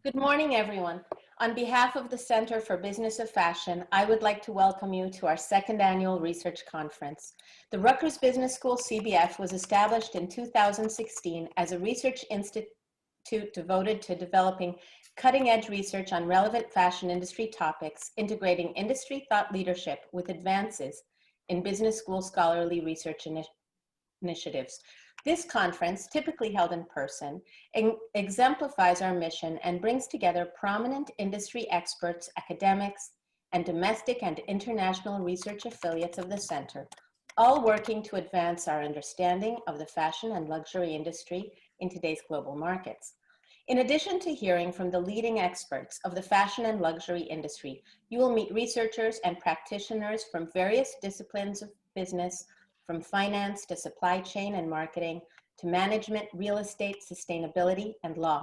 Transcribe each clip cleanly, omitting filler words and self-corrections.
Good morning, everyone. On behalf of the Center for Business of Fashion, I would like to welcome you to our second annual research conference. The Rutgers Business School CBF was established in 2016 as a research institute devoted to developing cutting-edge research on relevant fashion industry topics, integrating industry thought leadership with advances in business school scholarly research initiatives. This conference, typically held in person, exemplifies our mission and brings together prominent industry experts, academics, and domestic and international research affiliates of the center, all working to advance our understanding of the fashion and luxury industry in today's global markets. In addition to hearing from the leading experts of the fashion and luxury industry, you will meet researchers and practitioners from various disciplines of business, from finance to supply chain and marketing, to management, real estate, sustainability, and law.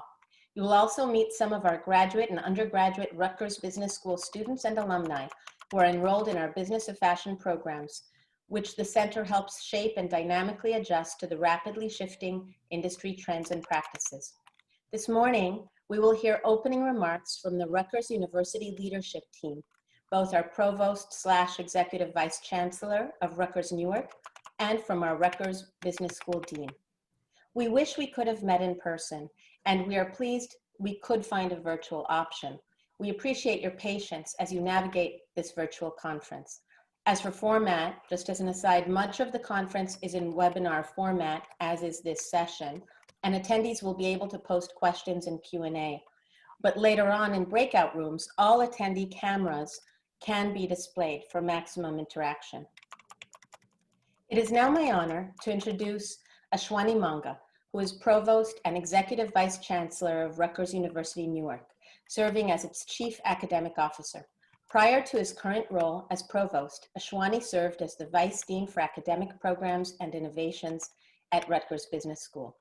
You will also meet some of our graduate and undergraduate Rutgers Business School students and alumni who are enrolled in our Business of Fashion programs, which the center helps shape and dynamically adjust to the rapidly shifting industry trends and practices. This morning, we will hear opening remarks from the Rutgers University leadership team, both our Provost/Executive Vice Chancellor of Rutgers Newark and from our Rutgers Business School Dean. We wish we could have met in person, and we are pleased we could find a virtual option. We appreciate your patience as you navigate this virtual conference. As for format, just as an aside, much of the conference is in webinar format, as is this session, and attendees will be able to post questions in Q&A. But later on in breakout rooms, all attendee cameras can be displayed for maximum interaction. It is now my honor to introduce Ashwani Manga, who is Provost and Executive Vice Chancellor of Rutgers University Newark, serving as its Chief Academic Officer. Prior to his current role as Provost, Ashwani served as the Vice Dean for Academic Programs and Innovations at Rutgers Business School.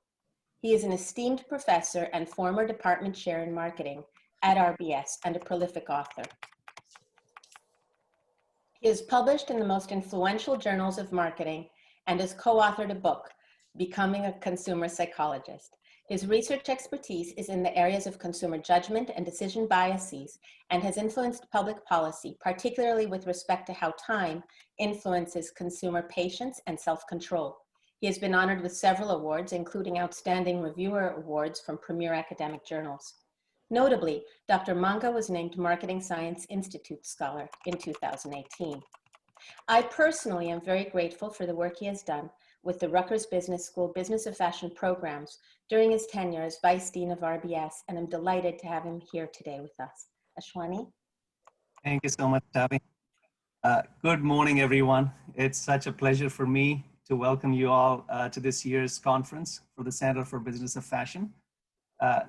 He is an esteemed professor and former department chair in marketing at RBS and a prolific author. He is published in the most influential journals of marketing and has co-authored a book, Becoming a Consumer Psychologist. His research expertise is in the areas of consumer judgment and decision biases and has influenced public policy, particularly with respect to how time influences consumer patience and self-control. He has been honored with several awards, including Outstanding Reviewer Awards from premier academic journals. Notably, Dr. Manga was named Marketing Science Institute Scholar in 2018. I personally am very grateful for the work he has done with the Rutgers Business School Business of Fashion programs during his tenure as Vice Dean of RBS, and I'm delighted to have him here today with us. Ashwani? Thank you so much, Tavi. Good morning, everyone. It's such a pleasure for me to welcome you all to this year's conference for the Center for Business of Fashion.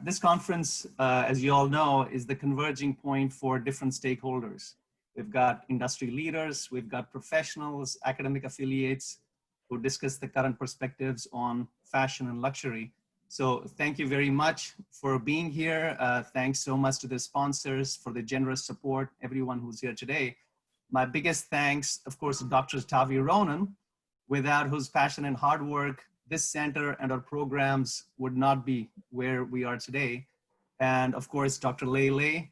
This conference, as you all know, is the converging point for different stakeholders. We've got industry leaders, we've got professionals, academic affiliates who discuss the current perspectives on fashion and luxury. So thank you very much for being here. Thanks so much to the sponsors for the generous support, everyone who's here today. My biggest thanks, of course, to Dr. Tavi Ronan, without whose passion and hard work, this center and our programs would not be where we are today. And of course, Dr. Lei,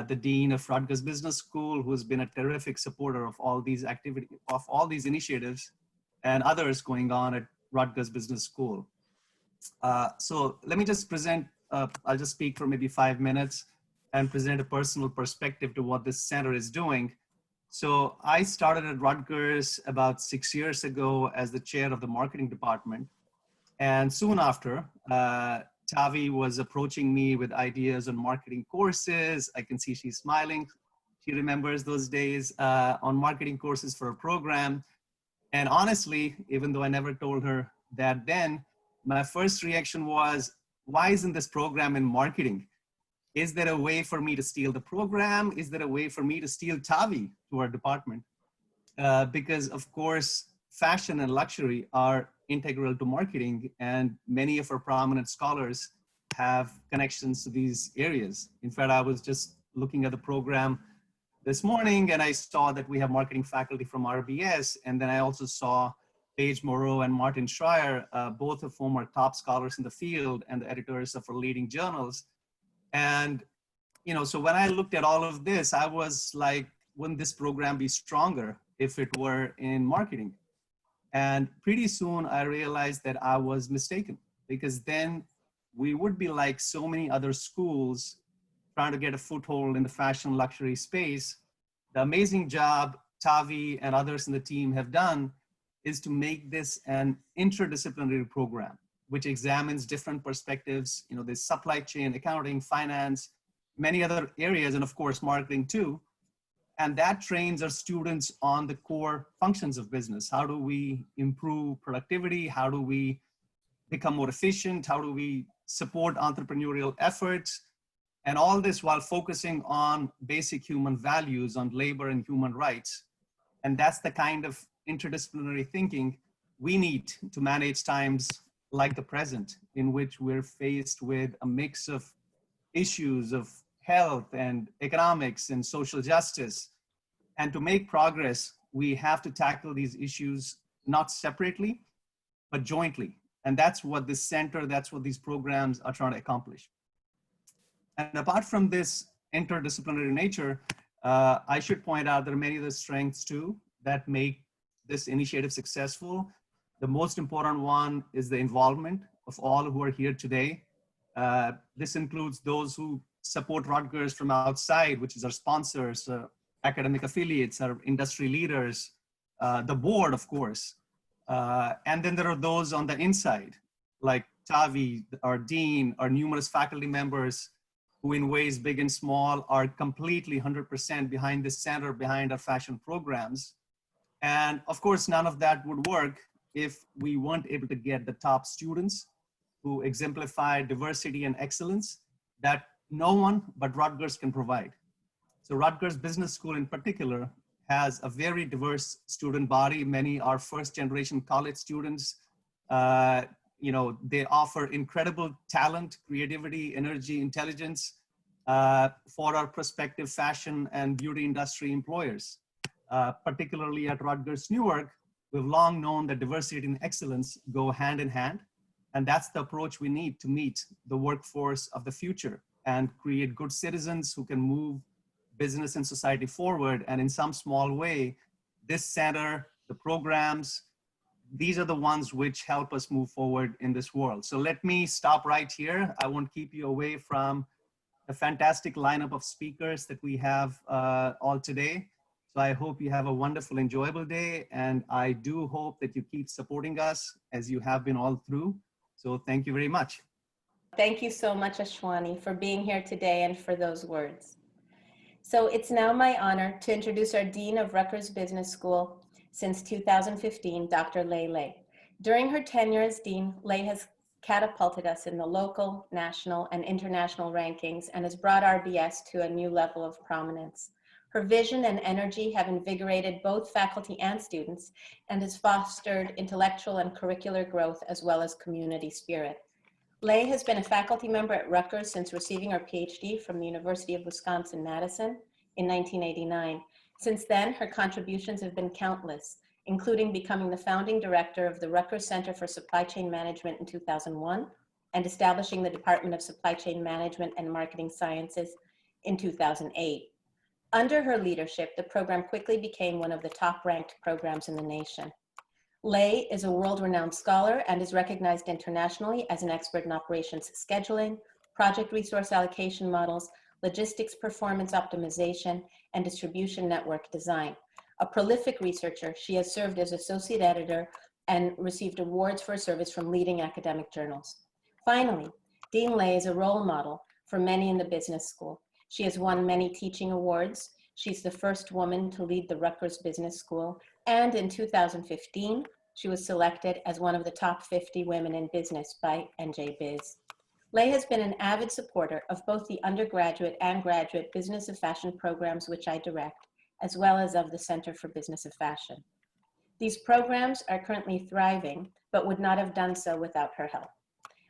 the Dean of Rutgers Business School, who's been a terrific supporter of all these activities, of all these initiatives and others going on at Rutgers Business School. So let me just present, I'll just speak for maybe 5 minutes and present a personal perspective to what this center is doing. So I started at Rutgers about 6 years ago as the chair of the marketing department. And soon after, Tavi was approaching me with ideas on marketing courses. I can see she's smiling. She remembers those days on marketing courses for a program. And honestly, even though I never told her that then, my first reaction was, why isn't this program in marketing? Is there a way for me to steal the program? Is there a way for me to steal Tavi to our department? Because of course, fashion and luxury are integral to marketing, and many of our prominent scholars have connections to these areas. In fact, I was just looking at the program this morning and I saw that we have marketing faculty from RBS, and then I also saw Paige Moreau and Martin Schreier, both of whom are top scholars in the field and the editors of our leading journals. And, so when I looked at all of this, I was like, wouldn't this program be stronger if it were in marketing? And pretty soon I realized that I was mistaken, because then we would be like so many other schools trying to get a foothold in the fashion luxury space. The amazing job Tavi and others in the team have done is to make this an interdisciplinary program, which examines different perspectives. There's supply chain, accounting, finance, many other areas, and of course, marketing too. And that trains our students on the core functions of business. How do we improve productivity? How do we become more efficient? How do we support entrepreneurial efforts? And all this while focusing on basic human values, on labor and human rights. And that's the kind of interdisciplinary thinking we need to manage times like the present, in which we're faced with a mix of issues of health and economics and social justice. And to make progress, we have to tackle these issues not separately, but jointly. And that's what this center, that's what these programs are trying to accomplish. And apart from this interdisciplinary nature, I should point out there are many of the strengths too that make this initiative successful. The most important one is the involvement of all who are here today. This includes those who support Rutgers from outside, which is our sponsors, academic affiliates, our industry leaders, the board, of course. And then there are those on the inside, like Tavi, our dean, our numerous faculty members, who in ways big and small are completely 100% behind this center, behind our fashion programs. And of course, none of that would work if we weren't able to get the top students who exemplify diversity and excellence that no one but Rutgers can provide. So Rutgers Business School in particular has a very diverse student body. Many are first generation college students. They offer incredible talent, creativity, energy, intelligence for our prospective fashion and beauty industry employers. Particularly at Rutgers Newark, we've long known that diversity and excellence go hand in hand. And that's the approach we need to meet the workforce of the future and create good citizens who can move business and society forward. And in some small way, this center, the programs, these are the ones which help us move forward in this world. So let me stop right here. I won't keep you away from the fantastic lineup of speakers that we have all today. So I hope you have a wonderful, enjoyable day. And I do hope that you keep supporting us as you have been all through. So thank you very much. Thank you so much, Ashwani, for being here today and for those words. So it's now my honor to introduce our Dean of Rutgers Business School since 2015, Dr. Lei. During her tenure as Dean, Lei has catapulted us in the local, national, and international rankings and has brought RBS to a new level of prominence. Her vision and energy have invigorated both faculty and students and has fostered intellectual and curricular growth as well as community spirit. Lei has been a faculty member at Rutgers since receiving her PhD from the University of Wisconsin-Madison in 1989. Since then, her contributions have been countless, including becoming the founding director of the Rutgers Center for Supply Chain Management in 2001 and establishing the Department of Supply Chain Management and Marketing Sciences in 2008. Under her leadership, the program quickly became one of the top-ranked programs in the nation. Lei is a world-renowned scholar and is recognized internationally as an expert in operations scheduling, project resource allocation models, logistics performance optimization, and distribution network design. A prolific researcher, she has served as associate editor and received awards for her service from leading academic journals. Finally, Dean Lei is a role model for many in the business school. She has won many teaching awards. She's the first woman to lead the Rutgers Business School. And in 2015, she was selected as one of the top 50 women in business by NJBiz. Lei has been an avid supporter of both the undergraduate and graduate Business of Fashion programs which I direct, as well as of the Center for Business of Fashion. These programs are currently thriving, but would not have done so without her help.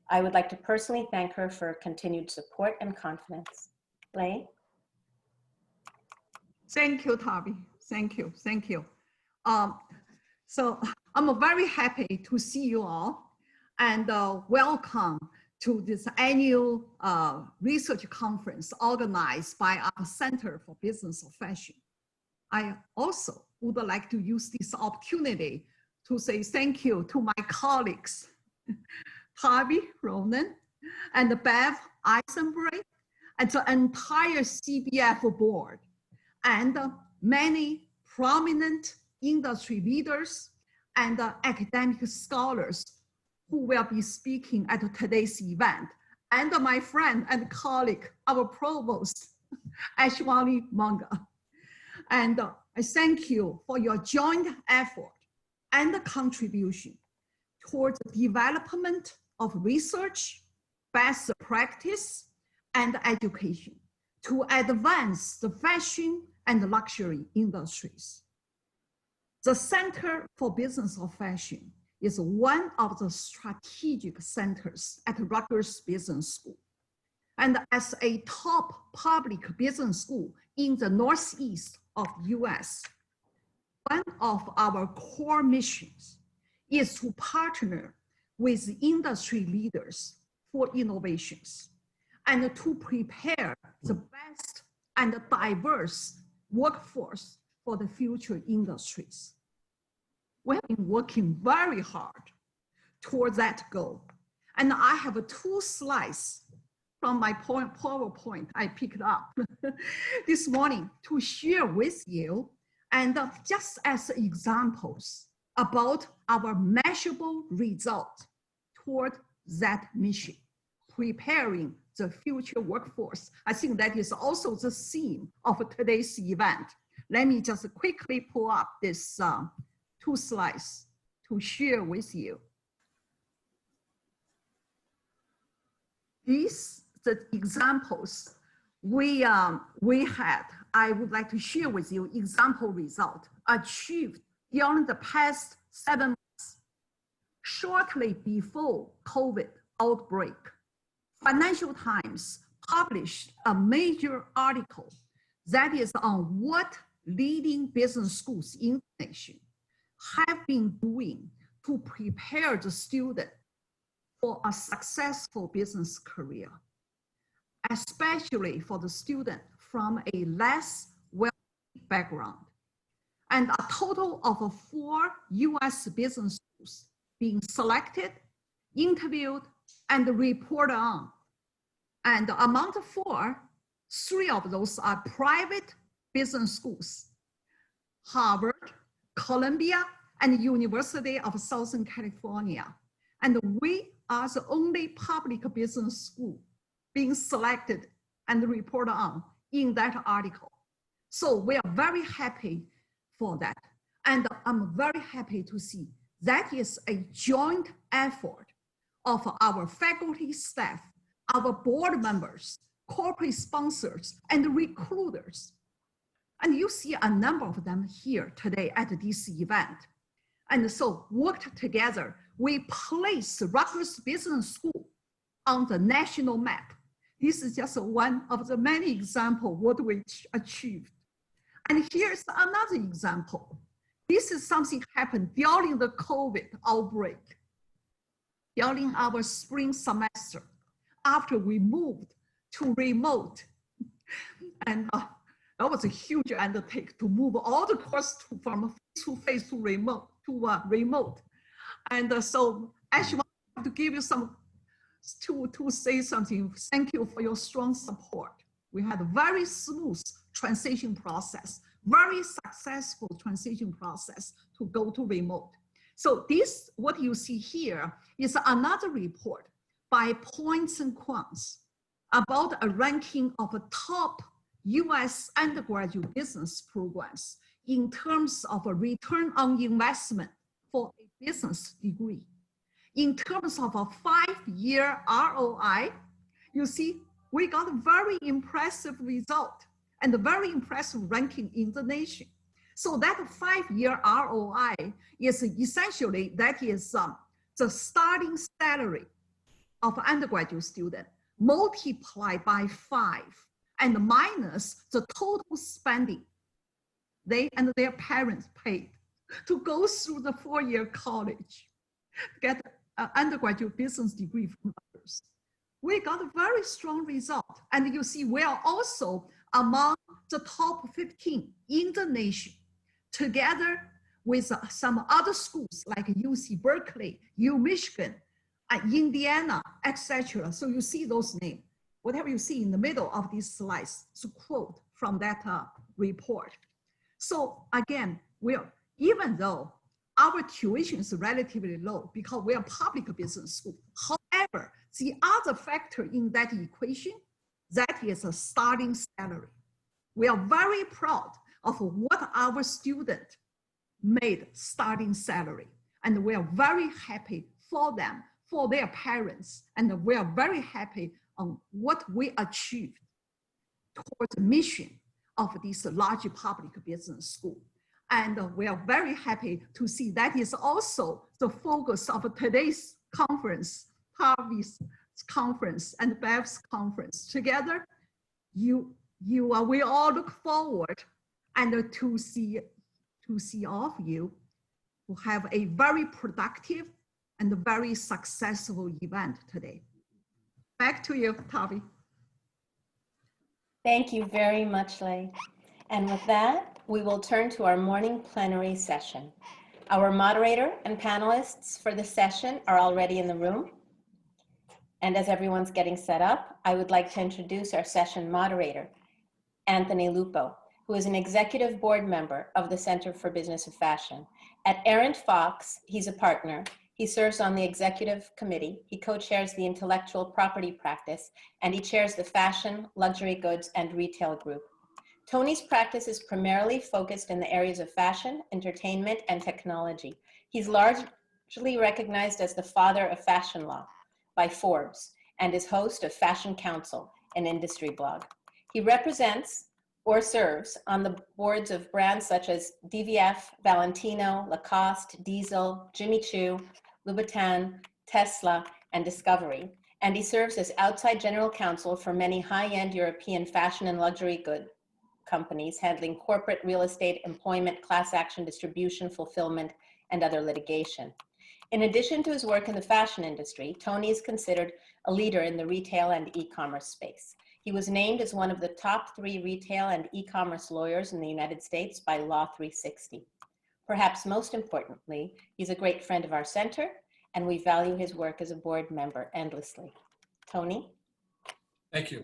I would like to personally thank her for her continued support and confidence. Lei? Thank you, Tavi. Thank you. Thank you. So I'm very happy to see you all and welcome to this annual research conference organized by our Center for Business of Fashion. I also would like to use this opportunity to say thank you to my colleagues, Harvey, Ronan, and Bev Eisenberg, and the entire CBF board, and many prominent industry leaders and academic scholars who will be speaking at today's event, and my friend and colleague, our provost, Ashwani Manga. And I thank you for your joint effort and contribution towards the development of research, best practice, and education to advance the fashion and luxury industries. The Center for Business of Fashion is one of the strategic centers at Rutgers Business School. And as a top public business school in the Northeast of the US, one of our core missions is to partner with industry leaders for innovations and to prepare the best and diverse workforce for the future industries. We have been working very hard toward that goal. And I have 2 slides from my PowerPoint I picked up this morning to share with you, and just as examples about our measurable result toward that mission, preparing the future workforce. I think that is also the theme of today's event. Let me just quickly pull up this 2 slides to share with you. These the examples we had. I would like to share with you example result achieved during the past 7 months, shortly before COVID outbreak. Financial Times published a major article that is on what leading business schools in the nation have been doing to prepare the student for a successful business career, especially for the student from a less wealthy background. And a total of 4 US business schools being selected, interviewed, and reported on. And among the 4, 3 of those are private business schools: Harvard, Columbia, and University of Southern California. And we are the only public business school being selected and reported on in that article. So we are very happy for that. And I'm very happy to see that is a joint effort of our faculty staff, our board members, corporate sponsors, and recruiters. And you see a number of them here today at this event. And so worked together, we placed Rutgers Business School on the national map. This is just one of the many examples what we achieved. And here's another example. This is something happened during the COVID outbreak, during our spring semester, after we moved to remote. And that was a huge undertaking to move all the course from face-to-face to remote. And so actually, I want to give you some, to say something. Thank you for your strong support. We had a very smooth transition process, very successful transition process to go to remote. So this, what you see here, is another report by Points and Quants about a ranking of a top US undergraduate business programs in terms of a return on investment for a business degree. In terms of a 5-year ROI, you see, we got a very impressive result and a very impressive ranking in the nation. So that 5-year ROI is essentially, that is the starting salary of an undergraduate student multiplied by 5 and minus the total spending they and their parents paid to go through the 4-year college, get an undergraduate business degree from others. we got a very strong result. And you see, we are also among the top 15 in the nation, together with some other schools like UC Berkeley, U Michigan, Indiana, etc. So you see those names. Whatever you see in the middle of these slides is a quote from that report. So again, even though our tuition is relatively low because we are public business school, however, the other factor in that equation, that is a starting salary. We are very proud of what our student made starting salary. And we are very happy for them, for their parents. And we are very happy on what we achieved towards the mission of this large public business school. And we are very happy to see that is also the focus of today's conference, Harvey's conference and Bev's conference. Together, we all look forward and to see all of you who have a very productive and very successful event today. Back to you, Tavi. Thank you very much, Lei. And with that, we will turn to our morning plenary session. Our moderator and panelists for the session are already in the room. And as everyone's getting set up, I would like to introduce our session moderator, Anthony Lupo, who is an executive board member of the Center for Business of Fashion. At Errant Fox, he's a partner. He serves on the executive committee. He co-chairs the intellectual property practice, and he chairs the fashion, luxury goods, and retail group. Tony's practice is primarily focused in the areas of fashion, entertainment, and technology. He's largely recognized as the father of fashion law by Forbes and is host of Fashion Council, an industry blog. He represents or serves on the boards of brands such as DVF, Valentino, Lacoste, Diesel, Jimmy Choo, Louboutin, Tesla, and Discovery. And he serves as outside general counsel for many high-end European fashion and luxury good companies handling corporate real estate, employment, class action distribution, fulfillment, and other litigation. In addition to his work in the fashion industry, Tony is considered a leader in the retail and e-commerce space. He was named as one of the top 3 retail and e-commerce lawyers in the United States by Law 360. Perhaps most importantly, he's a great friend of our center, and we value his work as a board member endlessly. Tony? Thank you.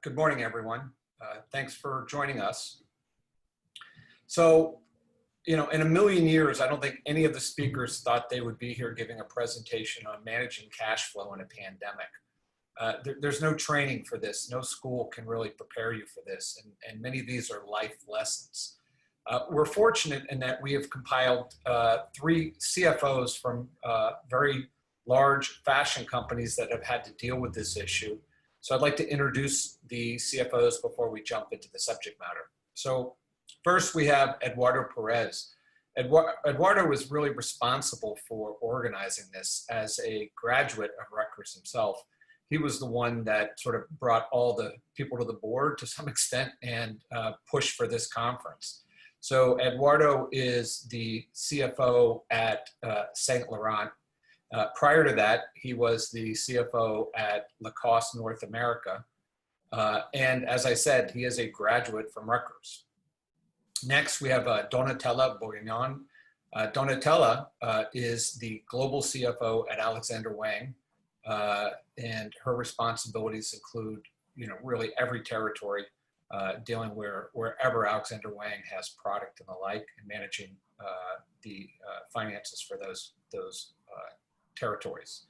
Good morning, everyone. Thanks for joining us. So, in a million years, I don't think any of the speakers thought they would be here giving a presentation on managing cash flow in a pandemic. There's no training for this. No school can really prepare you for this. And many of these are life lessons. We're fortunate in that we have compiled 3 CFOs from very large fashion companies that have had to deal with this issue. So I'd like to introduce the CFOs before we jump into the subject matter. So first we have Eduardo Perez. Eduardo was really responsible for organizing this as a graduate of Rutgers himself. He was the one that sort of brought all the people to the board to some extent and pushed for this conference. So Eduardo is the CFO at Saint Laurent. Prior to that, he was the CFO at Lacoste North America. And as I said, he is a graduate from Rutgers. Next, we have Donatella Bourignon. Donatella is the global CFO at Alexander Wang. And her responsibilities include, really every territory, dealing wherever Alexander Wang has product and the like, and managing the finances for those territories.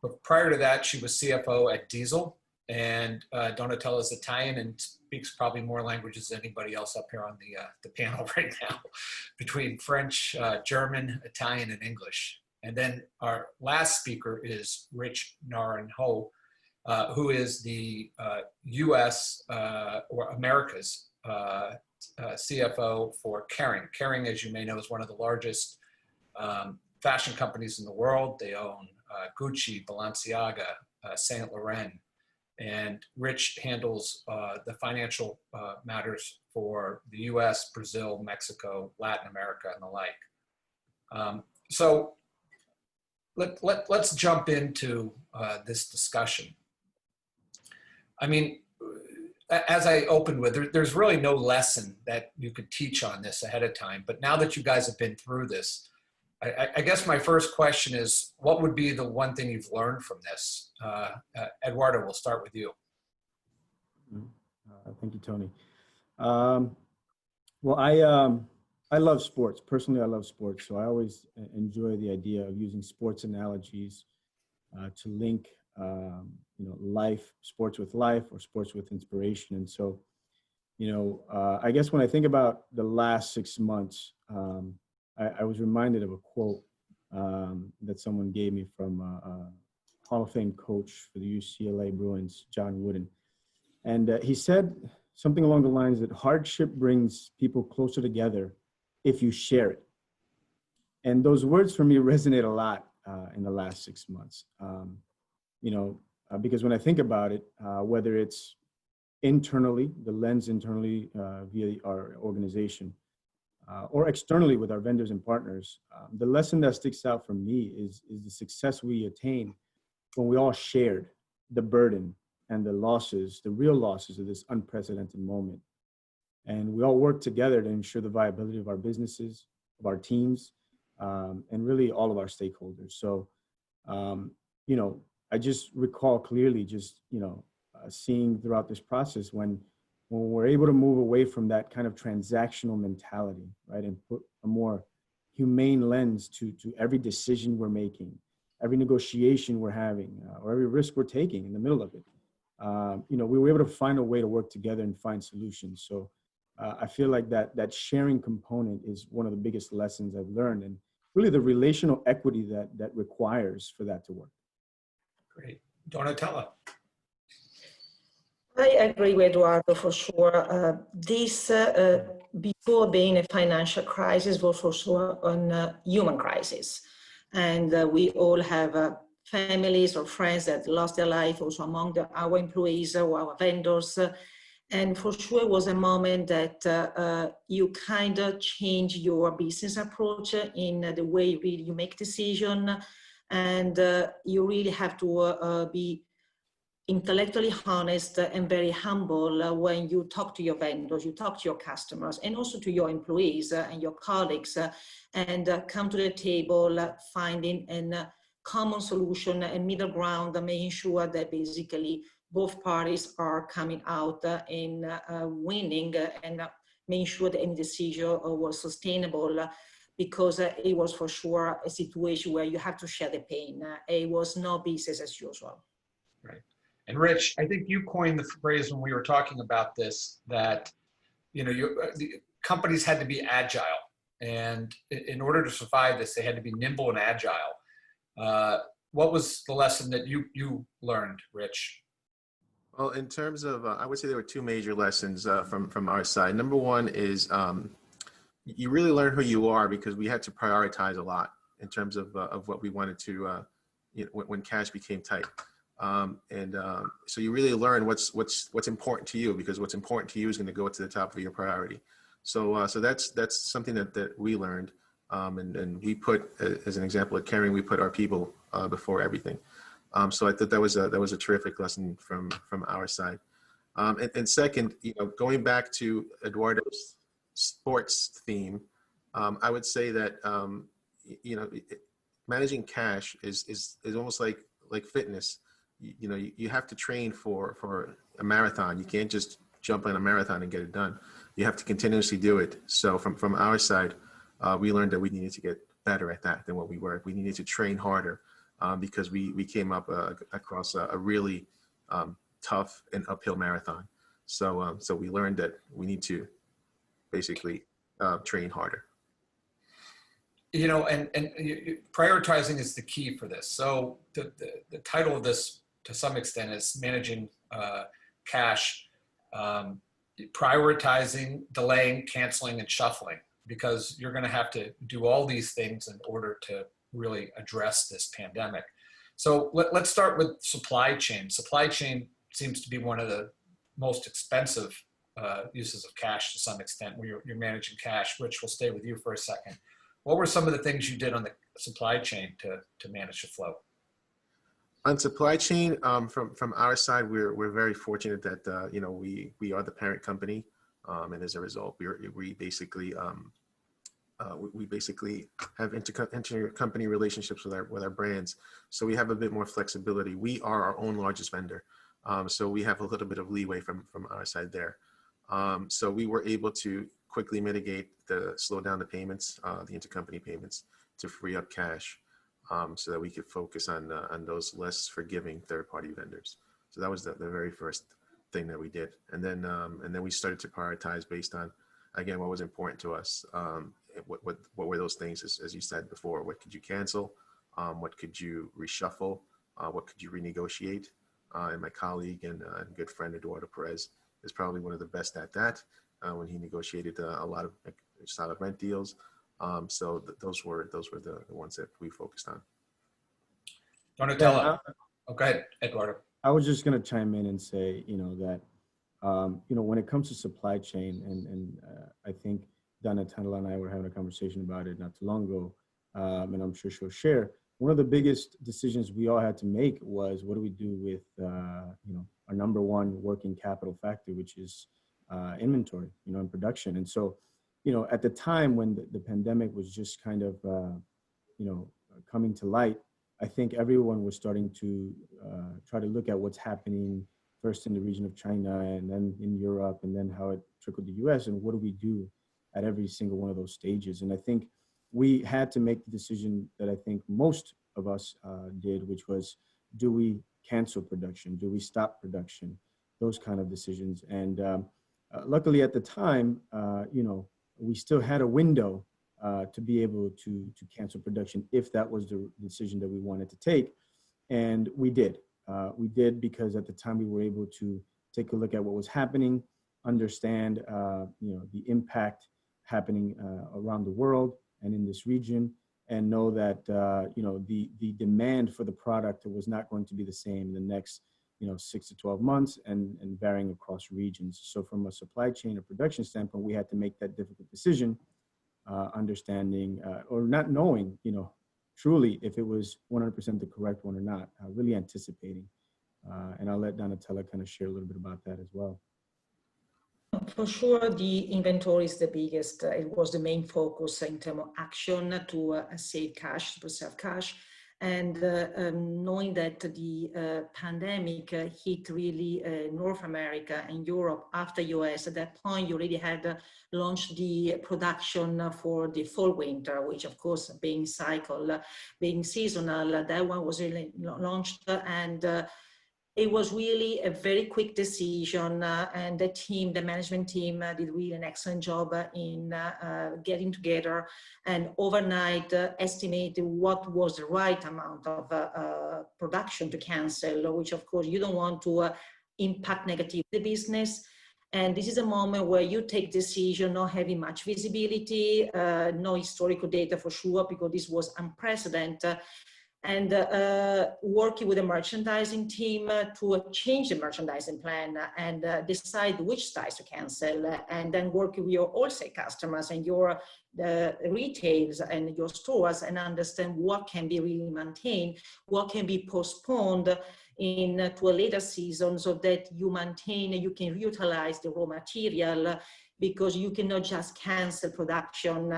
But prior to that, she was CFO at Diesel, and Donatella is Italian and speaks probably more languages than anybody else up here on the panel right now, between French, German, Italian, and English. And then our last speaker is Rich Naranjo, who is the US or America's CFO for Kering. Kering, as you may know, is one of the largest fashion companies in the world. They own Gucci, Balenciaga, Saint Laurent, and Rich handles the financial matters for the US, Brazil, Mexico, Latin America, and the like. So let's jump into this discussion. I mean, as I opened with, there's really no lesson that you could teach on this ahead of time. But now that you guys have been through this, I guess my first question is, what would be the one thing you've learned from this? Eduardo, we'll start with you. Thank you, Tony. Well, I love sports. Personally, I love sports. So I always enjoy the idea of using sports analogies to link, sports with life, or sports with inspiration. And so, I guess when I think about the last 6 months, I was reminded of a quote that someone gave me from Hall of Fame coach for the UCLA Bruins, John Wooden. And he said something along the lines that hardship brings people closer together if you share it. And those words for me resonate a lot in the last 6 months. Because when I think about it, whether it's internally, the lens internally via our organization, or externally with our vendors and partners, the lesson that sticks out for me is the success we attain when we all shared the burden and the losses, the real losses of this unprecedented moment. And we all work together to ensure the viability of our businesses, of our teams, and really all of our stakeholders. So, I just recall clearly seeing throughout this process when we're able to move away from that kind of transactional mentality, right, and put a more humane lens to every decision we're making, every negotiation we're having, or every risk we're taking in the middle of it. We were able to find a way to work together and find solutions. So I feel like that sharing component is one of the biggest lessons I've learned, and really the relational equity that requires for that to work. Great. Donatella. I agree with Eduardo for sure. This, before being a financial crisis, was for sure a human crisis. And we all have families or friends that lost their life, also among our employees or our vendors. And for sure it was a moment that you kind of change your business approach in the way you make decisions. And you really have to be intellectually honest and very humble when you talk to your vendors, you talk to your customers, and also to your employees and your colleagues, and come to the table finding a common solution, a middle ground, making sure that basically both parties are coming out in winning, and making sure that any decision was sustainable, because it was for sure a situation where you have to share the pain. It was no business as usual. Right. And Rich, I think you coined the phrase when we were talking about this, that the companies had to be agile, and in order to survive this, they had to be nimble and agile. What was the lesson that you learned, Rich? Well, in terms of, I would say there were two major lessons from our side. Number one is you really learn who you are, because we had to prioritize a lot in terms of what we wanted to, when cash became tight. So you really learn what's important to you, because what's important to you is going to go to the top of your priority. So that's something that we learned, and we put, as an example at Caring, we put our people before everything. So I thought that was a terrific lesson from our side. And second, going back to Eduardo's sports theme, I would say that managing cash is almost like fitness. You have to train for a marathon. You can't just jump on a marathon and get it done. You have to continuously do it. So from our side, we learned that we needed to get better at that than what we were. We needed to train harder, because we came up across a really tough and uphill marathon. So we learned that we need to basically train harder. And prioritizing is the key for this. So the title of this, to some extent, is managing cash, prioritizing, delaying, canceling, and shuffling, because you're going to have to do all these things in order to really address this pandemic. So let's start with supply chain. Supply chain seems to be one of the most expensive uses of cash to some extent, where you're managing cash. Rich, we'll stay with you for a second. What were some of the things you did on the supply chain to manage the flow? On supply chain, from our side, we're very fortunate that you know, we are the parent company, and as a result, we basically we basically have intercompany relationships with our brands, so we have a bit more flexibility. We are our own largest vendor, so we have a little bit of leeway from our side there. So we were able to quickly mitigate slow down the payments, the intercompany payments, to free up cash. So that we could focus on those less forgiving third-party vendors. So that was the very first thing that we did, and then we started to prioritize based on, again, what was important to us. What were those things, as you said before? What could you cancel? What could you reshuffle? What could you renegotiate? And my colleague and good friend Eduardo Perez is probably one of the best at that. When he negotiated a lot of solid rent deals. So those were the ones that we focused on. Donatello. Oh, go ahead, Eduardo. I was just going to chime in and say, you know, that, you know, when it comes to supply chain, and I think Donatella and I were having a conversation about it not too long ago, and I'm sure she'll share. One of the biggest decisions we all had to make was, what do we do with, you know, our number one working capital factor, which is inventory, you know, and production. And so, you know, at the time when the pandemic was just kind of, you know, coming to light, I think everyone was starting to try to look at what's happening first in the region of China, and then in Europe, and then how it trickled to the US, and what do we do at every single one of those stages. And I think we had to make the decision that I think most of us did, which was, do we cancel production? Do we stop production? Those kind of decisions. And luckily at the time, you know, we still had a window to be able to cancel production if that was the decision that we wanted to take. And we did. We did, because at the time we were able to take a look at what was happening, understand you know, the impact happening around the world and in this region, and know that you know, the demand for the product was not going to be the same in the next, you know, 6 to 12 months, and varying across regions. So from a supply chain or production standpoint, we had to make that difficult decision, understanding or not knowing, you know, truly if it was 100% the correct one or not, really anticipating. And I'll let Donatella kind of share a little bit about that as well. For sure, the inventory is the biggest. It was the main focus in terms of action to save cash, to preserve cash. And knowing that the pandemic hit really North America and Europe after US, at that point you already had launched the production for the fall winter, which of course being cycle, being seasonal, that one was really launched, and it was really a very quick decision, and the team, the management team, did really an excellent job in getting together and overnight estimate what was the right amount of production to cancel, which of course you don't want to impact negatively the business. And this is a moment where you take decision not having much visibility, no historical data for sure, because this was unprecedented. And working with the merchandising team to change the merchandising plan and decide which styles to cancel, and then working with your wholesale customers and your retailers and your stores, and understand what can be really maintained, what can be postponed to a later season, so that you maintain and you can reutilize the raw material, because you cannot just cancel production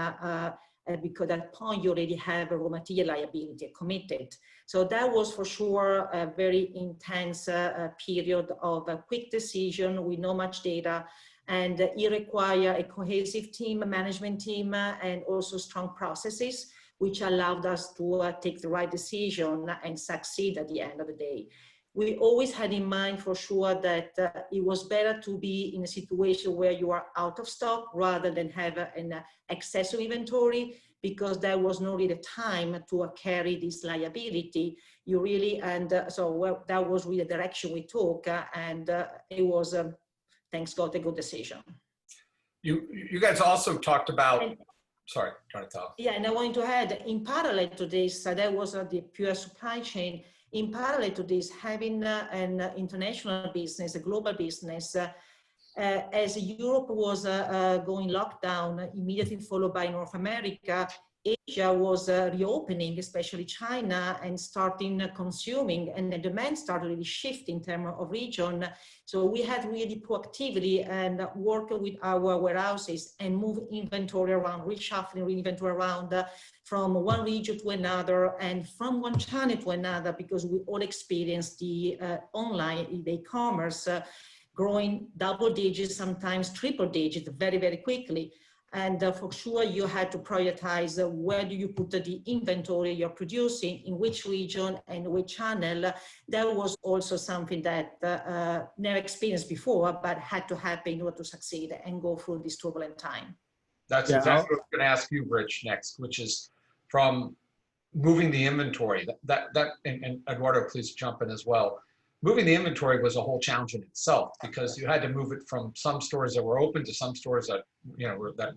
because at that point you already have a raw material liability committed. So that was for sure a very intense period of a quick decision with not much data, and it required a cohesive team, a management team, and also strong processes, which allowed us to take the right decision and succeed at the end of the day. We always had in mind for sure that it was better to be in a situation where you are out of stock rather than have an excess of inventory, because there was not really the time to carry this liability. You really, and so well, that was really the direction we took, and it was, thanks God, a good decision. You guys also talked about, sorry, trying to tell. Yeah, and I wanted to add, in parallel to this, that was the pure supply chain. In parallel to this, having an international business, a global business, as Europe was going lockdown, immediately followed by North America, Asia was reopening, especially China, and starting consuming, and the demand started really shifting in terms of region. So we had really proactively and work with our warehouses and move inventory around, reshuffling inventory around from one region to another and from one channel to another, because we all experienced the online, the e-commerce growing double digits, sometimes triple digits, very, very quickly. And for sure, you had to prioritize where do you put the inventory you're producing, in which region and which channel. That was also something that never experienced before, but had to happen in order to succeed and go through this turbulent time. That's exactly what I was going to ask you, Rich, next, which is from moving the inventory. And Eduardo, please jump in as well. Moving the inventory was a whole challenge in itself, because you had to move it from some stores that were open to some stores that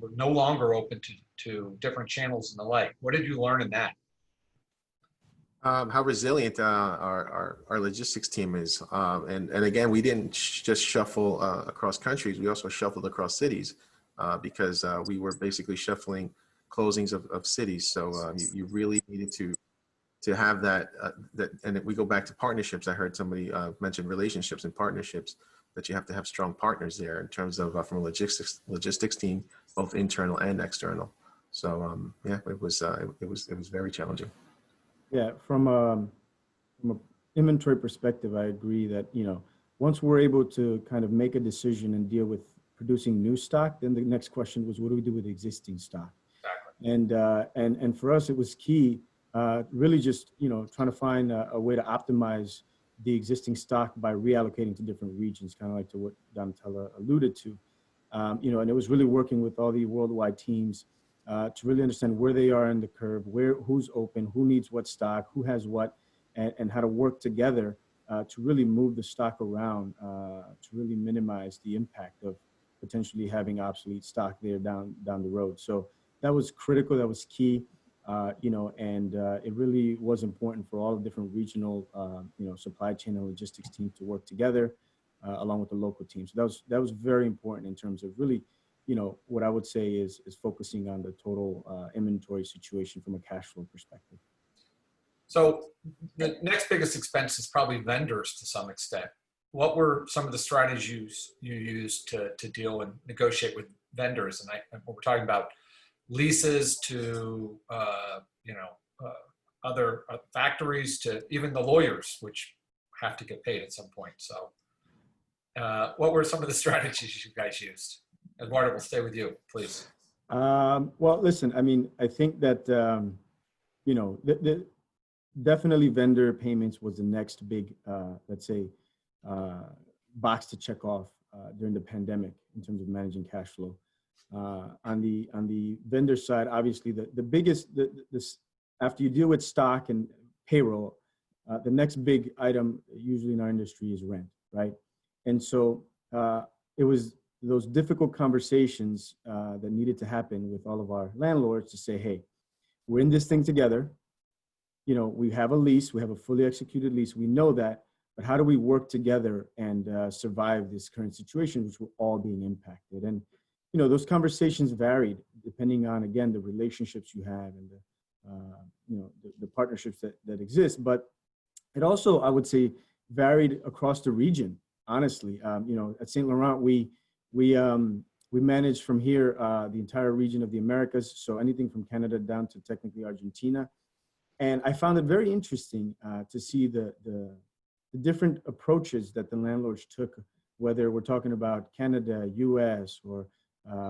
were no longer open to different channels and the like. What did you learn in that? How resilient our logistics team is, and again, we didn't just shuffle across countries. We also shuffled across cities because we were basically shuffling closings of cities. So you really needed to have that, and we go back to partnerships. I heard somebody mention relationships and partnerships, that you have to have strong partners there in terms of from a logistics team, both internal and external. So yeah, it was very challenging. Yeah, from a inventory perspective, I agree that, once we're able to kind of make a decision and deal with producing new stock, then the next question was, what do we do with existing stock? Exactly. And for us, it was key, really just, trying to find a way to optimize the existing stock by reallocating to different regions, kind of like to what Donatella alluded to. And it was really working with all the worldwide teams to really understand where they are in the curve, who's open, who needs what stock, who has what, and how to work together to really move the stock around to really minimize the impact of potentially having obsolete stock there down the road. So that was critical, that was key, and it really was important for all the different regional, supply chain and logistics teams to work together along with the local teams. So that was very important in terms of really, what I would say is focusing on the total inventory situation from a cash flow perspective. So the next biggest expense is probably vendors to some extent. What were some of the strategies you used to deal and negotiate with vendors? And we're talking about leases to, other factories, to even the lawyers, which have to get paid at some point. So what were some of the strategies you guys used? Eduardo, we'll stay with you, please. Well, listen, I mean, I think that, definitely vendor payments was the next big, let's say, box to check off during the pandemic in terms of managing cash flow. On the vendor side, obviously, the biggest, after you deal with stock and payroll, the next big item usually in our industry is rent, right? And so it was those difficult conversations that needed to happen with all of our landlords to say, hey, we're in this thing together. We have a lease, we have a fully executed lease, we know that, but how do we work together and survive this current situation, which we're all being impacted? And, those conversations varied depending on, again, the relationships you have and the partnerships that exist. But it also, I would say, varied across the region, honestly. At St. Laurent, we managed from here the entire region of the Americas, so anything from Canada down to technically Argentina. And I found it very interesting to see the different approaches that the landlords took, whether we're talking about Canada, US, or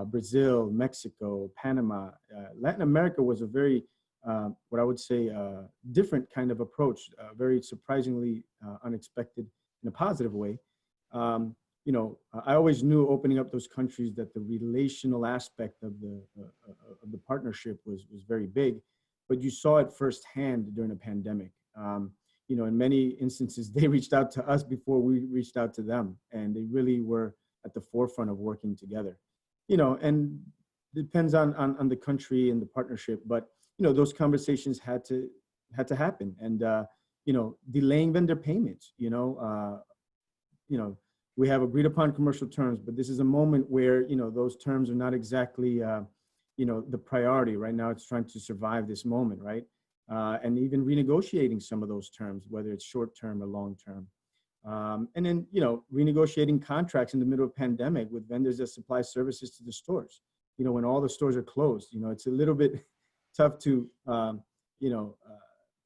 Brazil, Mexico, Panama. Latin America was a very, what I would say, different kind of approach, very surprisingly unexpected in a positive way. I always knew opening up those countries that the relational aspect of the partnership was very big, but you saw it firsthand during the pandemic. In many instances, they reached out to us before we reached out to them, and they really were at the forefront of working together. And depends on the country and the partnership, but those conversations had to happen, and delaying vendor payments. We have agreed upon commercial terms, but this is a moment where those terms are not exactly the priority right now. It's trying to survive this moment, right? And even renegotiating some of those terms, whether it's short term or long term. And then, renegotiating contracts in the middle of pandemic with vendors that supply services to the stores. When all the stores are closed, it's a little bit tough to,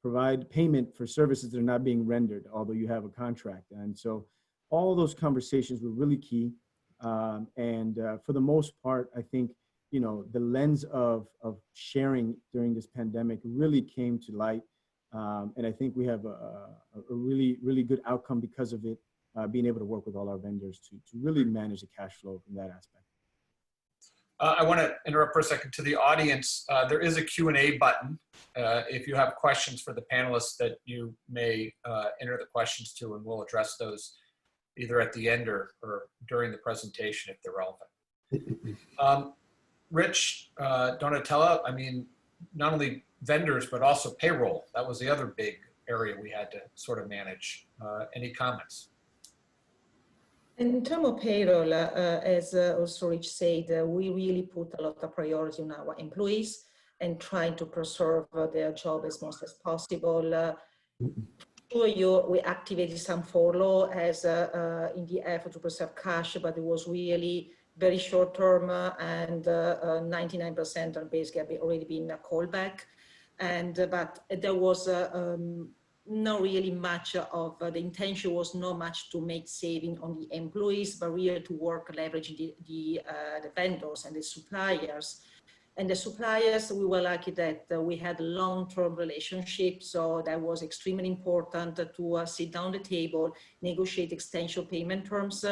provide payment for services that are not being rendered, although you have a contract. And so all those conversations were really key. And for the most part, I think, the lens of sharing during this pandemic really came to light. And I think we have a really, really good outcome because of it, being able to work with all our vendors to really manage the cash flow from that aspect. I want to interrupt for a second to the audience. There is a Q&A button. If you have questions for the panelists that you may enter the questions to, and we'll address those either at the end or during the presentation if they're relevant. Rich, Donatella, I mean, not only vendors, but also payroll. That was the other big area we had to sort of manage. Any comments? In terms of payroll, as also Rich said, we really put a lot of priority on our employees and trying to preserve their job as much as possible. We activated some furlough as in the effort to preserve cash, but it was really very short term, and 99% are basically already been called back. But there was not really much of the intention was not much to make saving on the employees, but really to work leveraging the vendors and the suppliers. And the suppliers, we were lucky that we had long-term relationships, so that was extremely important to sit down the table, negotiate extension payment terms,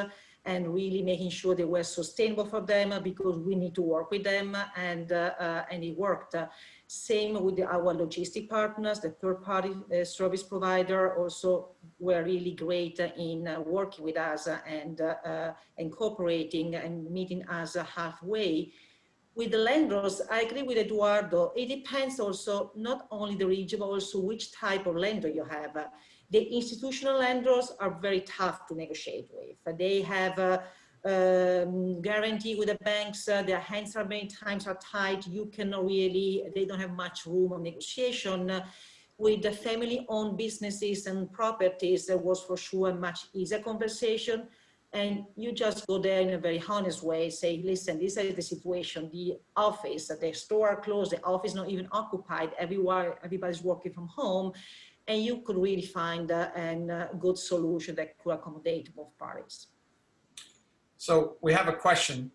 and really making sure they were sustainable for them, because we need to work with them, and it worked. Same with our logistic partners, the third-party service provider also were really great in working with us and cooperating and meeting us halfway. With the lenders, I agree with Eduardo. It depends also not only the region, but also which type of lender you have. The institutional lenders are very tough to negotiate with. They have a guarantee with the banks. Their hands are many times are tied. You cannot really, they don't have much room of negotiation. With the family-owned businesses and properties, there was for sure a much easier conversation. And you just go there in a very honest way, say, listen, this is the situation, the office, the store are closed, the office not even occupied, everybody's working from home, and you could really find a good solution that could accommodate both parties. So we have a question,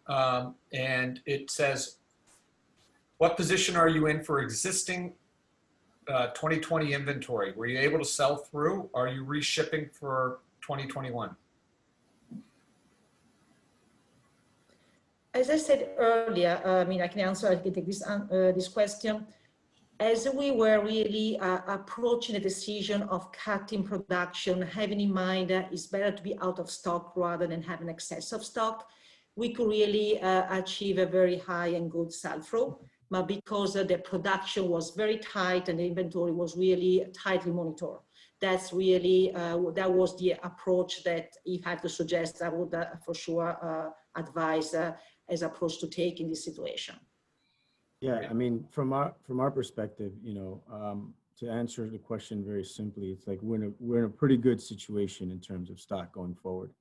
and it says, what position are you in for existing 2020 inventory? Were you able to sell through? Are you reshipping for 2021? As I said earlier, I mean, I can answer, I can take this question. As we were really approaching the decision of cutting production, having in mind that it's better to be out of stock rather than having excess of stock, we could really achieve a very high and good sell-through. But because the production was very tight and the inventory was really tightly monitored, that's really, that was the approach that if I had to suggest, I would for sure advise as approach to take in this situation. Yeah, I mean, from our perspective, to answer the question very simply, it's like we're in a pretty good situation in terms of stock going forward,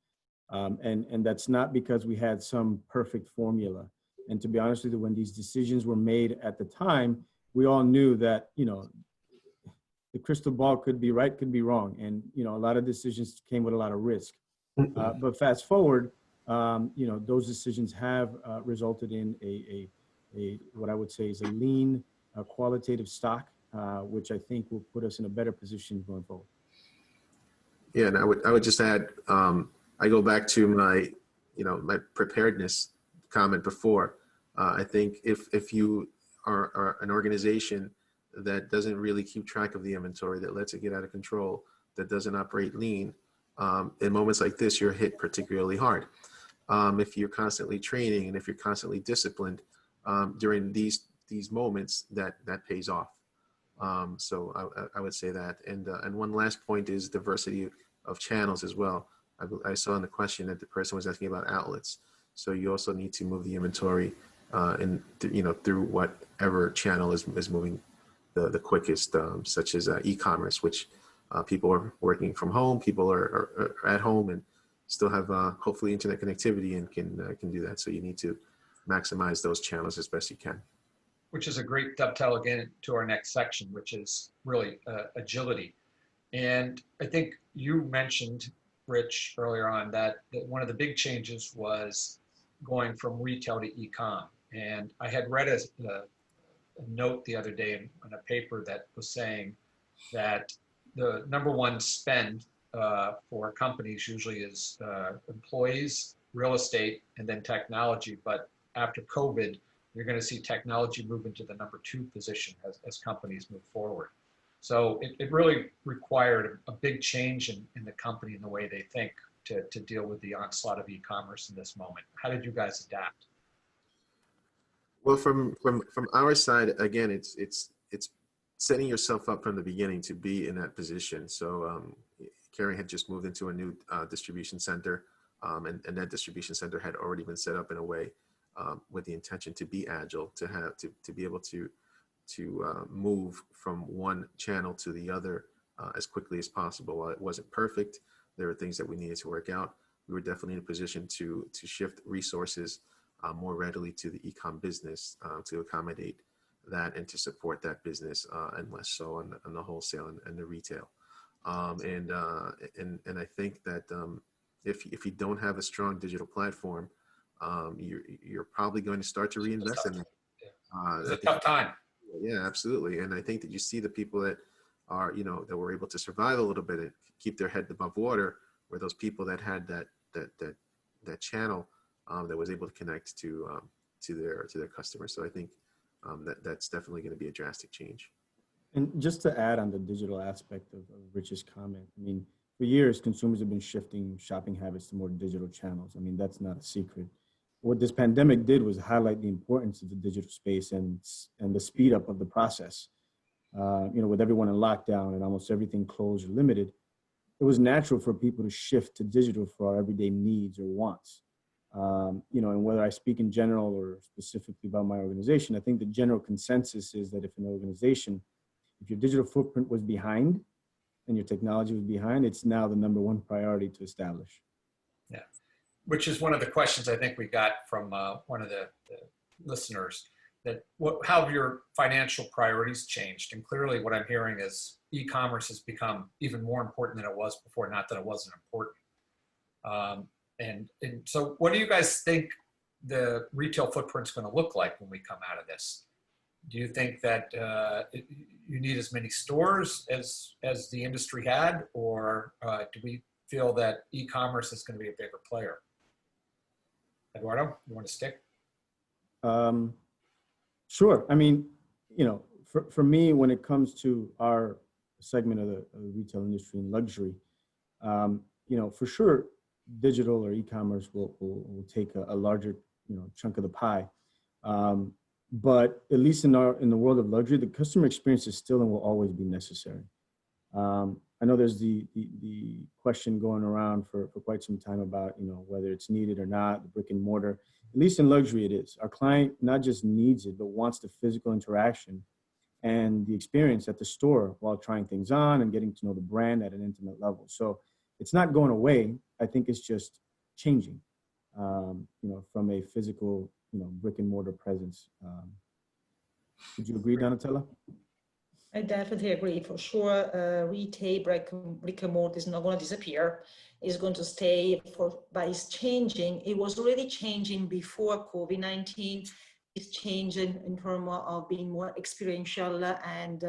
and that's not because we had some perfect formula. And to be honest with you, when these decisions were made at the time, we all knew that the crystal ball could be right, could be wrong, and a lot of decisions came with a lot of risk. But fast forward, those decisions have resulted in a what I would say is a lean, qualitative stock, which I think will put us in a better position going forward. Yeah, and I would just add, I go back to my, my preparedness comment before. I think if you are an organization that doesn't really keep track of the inventory, that lets it get out of control, that doesn't operate lean, in moments like this, you're hit particularly hard. If you're constantly training and if you're constantly disciplined during these moments, that pays off. So I would say that. And one last point is diversity of channels as well. I saw in the question that the person was asking about outlets. So you also need to move the inventory through whatever channel is moving the quickest, such as e-commerce, which people are working from home, people are at home and still have hopefully internet connectivity and can do that. So you need to maximize those channels as best you can. Which is a great dovetail again to our next section, which is really agility. And I think you mentioned, Rich, earlier on that one of the big changes was going from retail to e-com. And I had read a note the other day in a paper that was saying that the number one spend for companies usually is employees, real estate, and then technology. But after COVID, you're going to see technology move into the number 2 position as companies move forward. So it really required a big change in the company and the way they think to deal with the onslaught of e-commerce in this moment. How did you guys adapt? Well, from our side, again, it's setting yourself up from the beginning to be in that position. So Carrie had just moved into a new distribution center, and that distribution center had already been set up in a way with the intention to be agile, to be able to move from one channel to the other as quickly as possible. While it wasn't perfect, there were things that we needed to work out. We were definitely in a position to shift resources more readily to the e-com business to accommodate that and to support that business and less so on the wholesale and the retail. And I think that if you don't have a strong digital platform, you're probably going to start to reinvest in it. It's a tough time. Yeah, absolutely. And I think that you see the people that are, that were able to survive a little bit and keep their head above water, were those people that had that channel that was able to connect to their customers. So I think that's definitely going to be a drastic change. And just to add on the digital aspect of Rich's comment, I mean, for years, consumers have been shifting shopping habits to more digital channels. I mean, that's not a secret. What this pandemic did was highlight the importance of the digital space and the speed up of the process. With everyone in lockdown and almost everything closed or limited, it was natural for people to shift to digital for our everyday needs or wants. And whether I speak in general or specifically about my organization, I think the general consensus is that if an organization, if your digital footprint was behind and your technology was behind, it's now the number 1 priority to establish. Yeah, which is one of the questions I think we got from one of the listeners, that how have your financial priorities changed? And clearly what I'm hearing is e-commerce has become even more important than it was before, not that it wasn't important. And so what do you guys think the retail footprint's going to look like when we come out of this? Do you think that you need as many stores as the industry had, or do we feel that e-commerce is going to be a bigger player? Eduardo, you want to stick? Sure. I mean, for me, when it comes to our segment of the retail industry and luxury, for sure, digital or e-commerce will take a larger, chunk of the pie. But at least in the world of luxury, the customer experience is still and will always be necessary. I know there's the question going around for quite some time about, whether it's needed or not, the brick and mortar. At least in luxury, it is. Our client not just needs it, but wants the physical interaction and the experience at the store while trying things on and getting to know the brand at an intimate level. So it's not going away. I think it's just changing, from a physical, brick and mortar presence. Would you agree, Donatella? I definitely agree. For sure, retail brick and mortar is not going to disappear. It's going to stay but it's changing. It was already changing before COVID-19. It's changing in terms of being more experiential and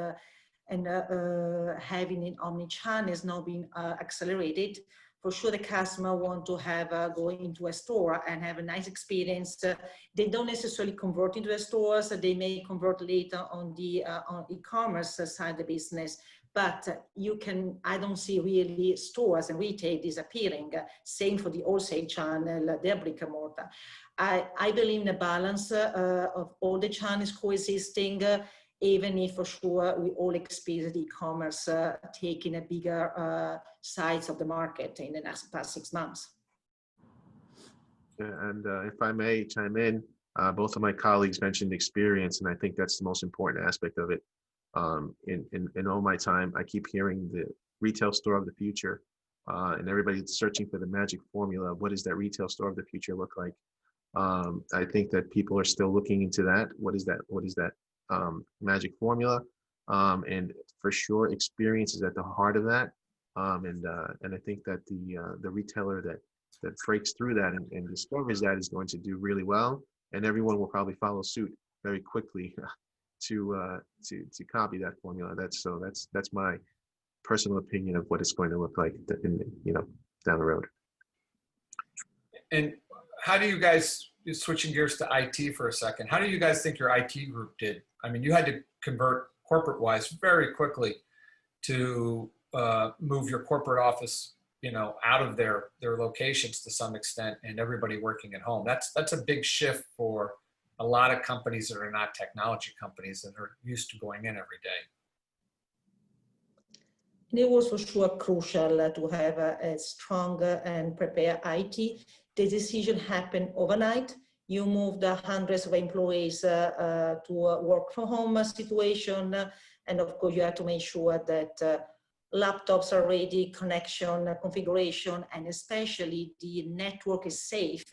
having an omni-channel is now being accelerated. For sure, the customer want to have go into a store and have a nice experience. They don't necessarily convert into the stores. They may convert later on the on e-commerce side of the business. But I don't see really stores and retail disappearing. Same for the wholesale channel, their brick and mortar. I believe in a balance of all the channels coexisting. Even if for sure we all experience e-commerce taking a bigger size of the market in the past 6 months. And if I may chime in, Both of my colleagues mentioned experience, and I think that's the most important aspect of it. In all my time, I keep hearing the retail store of the future, and everybody's searching for the magic formula. What does that retail store of the future look like? I think that people are still looking into that. What is that? What is that magic formula? And for sure, experience is at the heart of that. And I think that the retailer that breaks through that and discovers that is going to do really well, and everyone will probably follow suit very quickly to copy that formula. That's my personal opinion of what it's going to look like down the road. And how do you guys, switching gears to IT for a second, how do you guys think your IT group did? I mean, you had to convert corporate-wise very quickly to move your corporate office, out of their locations to some extent, and everybody working at home. That's a big shift for a lot of companies that are not technology companies and are used to going in every day. It was for sure crucial to have a strong and prepared IT. The decision happened overnight. You moved hundreds of employees to a work from home situation. And of course, you have to make sure that laptops are ready, connection, configuration, and especially the network is safe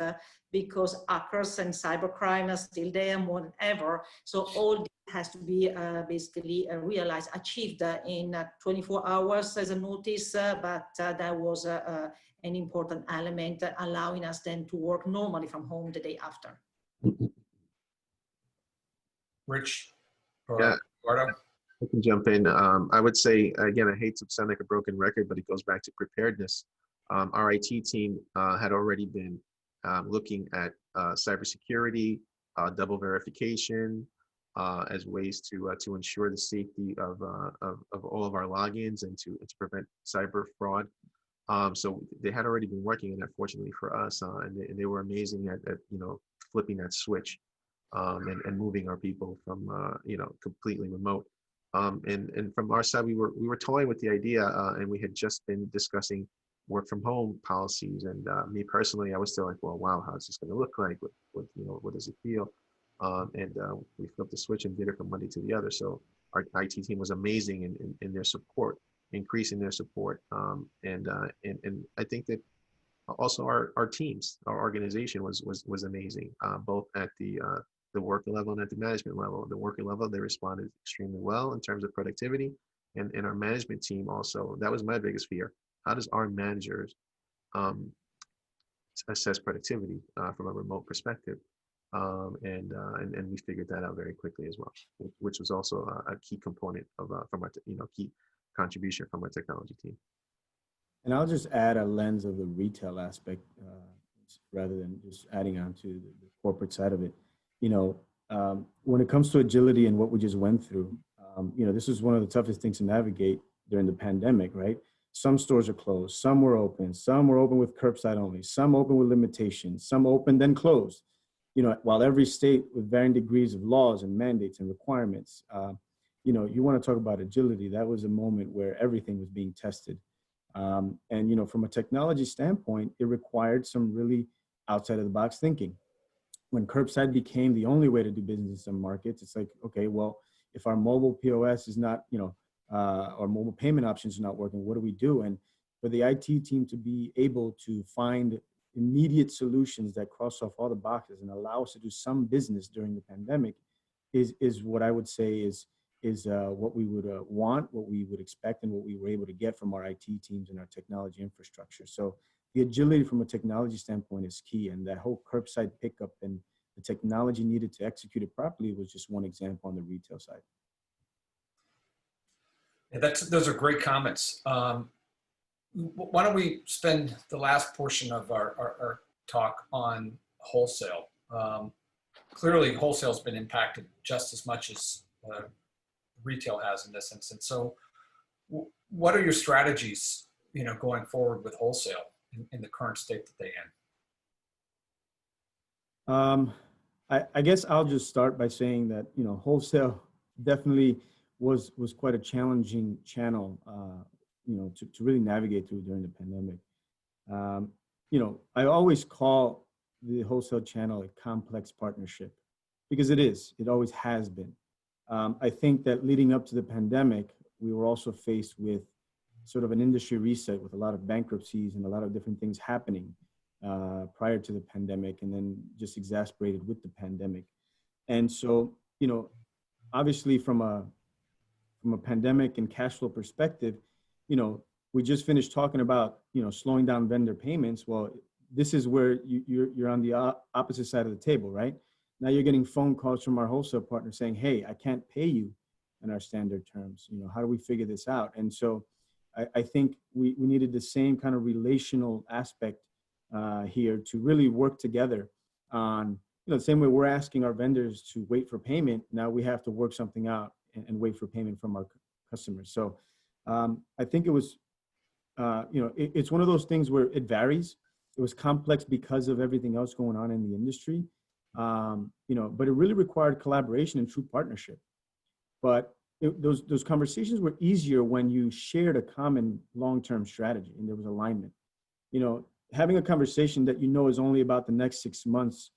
because hackers and cybercrime are still there more than ever. So all this has to be basically realized, achieved in 24 hours as a notice, but that was an important element, allowing us then to work normally from home the day after. Rich Yeah. or Eduardo? I can jump in. I would say, again, I hate to sound like a broken record, but it goes back to preparedness. Our IT team had already been looking at cybersecurity, double verification, as ways to ensure the safety of all of our logins and to prevent cyber fraud. So they had already been working on that, fortunately for us, and they were amazing at flipping that switch and moving our people from completely remote. And from our side, we were toying with the idea, and we had just been discussing work from home policies. And me personally, I was still like, well, wow, how's this going to look like? What does it feel? And we flipped the switch and did it from one day to the other. So our IT team was amazing in their support, increasing their support. And I think that also our teams, our organization was amazing, both at the worker level and at the management level. The worker level, they responded extremely well in terms of productivity, and our management team also. That was my biggest fear. How does our managers assess productivity from a remote perspective? And we figured that out very quickly as well, which was also a key component of from our key contribution from our technology team. And I'll just add a lens of the retail aspect rather than just adding on to the corporate side of it. When it comes to agility and what we just went through, this is one of the toughest things to navigate during the pandemic, right? Some stores are closed, some were open with curbside only, some open with limitations, some open then closed. While every state with varying degrees of laws and mandates and requirements, you want to talk about agility. That was a moment where everything was being tested. And from a technology standpoint, it required some really outside of the box thinking. When curbside became the only way to do business in some markets, it's like, okay, well, if our mobile POS is not, our mobile payment options are not working, what do we do? And for the IT team to be able to find immediate solutions that cross off all the boxes and allow us to do some business during the pandemic is what I would say is what we would want, what we would expect, and what we were able to get from our IT teams and our technology infrastructure. So the agility from a technology standpoint is key, and that whole curbside pickup and the technology needed to execute it properly was just one example on the retail side. Yeah, those are great comments. Why don't we spend the last portion of our talk on wholesale? Clearly, wholesale's been impacted just as much as retail has in this instance. So what are your strategies, going forward with wholesale in the current state that they're in? I guess I'll just start by saying that, wholesale definitely was quite a challenging channel, to really navigate through during the pandemic. I always call the wholesale channel a complex partnership, because it is. It always has been. I think that leading up to the pandemic, we were also faced with sort of an industry reset with a lot of bankruptcies and a lot of different things happening prior to the pandemic, and then just exacerbated with the pandemic. And so, you know, obviously from a pandemic and cash flow perspective, you know, we just finished talking about, you know, slowing down vendor payments. Well, this is where you're on the opposite side of the table, right? Now you're getting phone calls from our wholesale partner saying, hey, I can't pay you in our standard terms. You know, how do we figure this out? And so I think we needed the same kind of relational aspect here to really work together on, you know, the same way we're asking our vendors to wait for payment. Now we have to work something out and wait for payment from our customers. So I think it was, you know, it's one of those things where it varies. It was complex because of everything else going on in the industry, you know, but it really required collaboration and true partnership. But those conversations were easier when you shared a common long-term strategy and there was alignment. You know, having a conversation that you know is only about the next 6 months